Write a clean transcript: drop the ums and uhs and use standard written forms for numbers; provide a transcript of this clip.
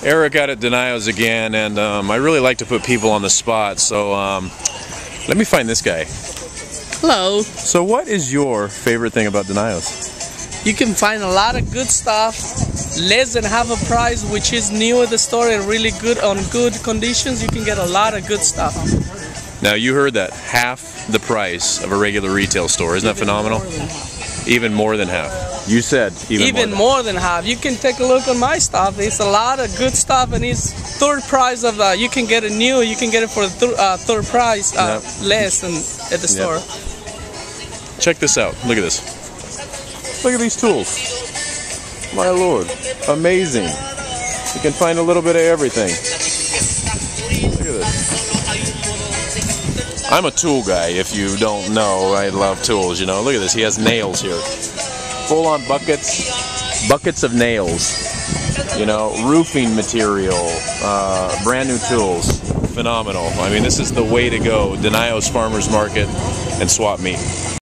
Eric out at Denio's again, and I really like to put people on the spot, so let me find this guy. Hello. So what is your favorite thing about Denio's? You can find a lot of good stuff, less than half a price, which is new at the store and really good on good conditions. You can get a lot of good stuff. Now you heard that, half the price of a regular retail store. Isn't that phenomenal? Even more than half. You said even more than half. You can take a look at my stuff. It's a lot of good stuff, and it's third price of you can get it new. You can get it for the third price, less than at the store. Check this out. Look at this. Look at these tools. My lord, amazing. You can find a little bit of everything. Look at this. I'm a tool guy, if you don't know. I love tools, you know. Look at this. He has nails here. Full-on buckets of nails. You know, roofing material, brand new tools. Phenomenal. I mean, this is the way to go. Denio's Farmers Market and swap meet.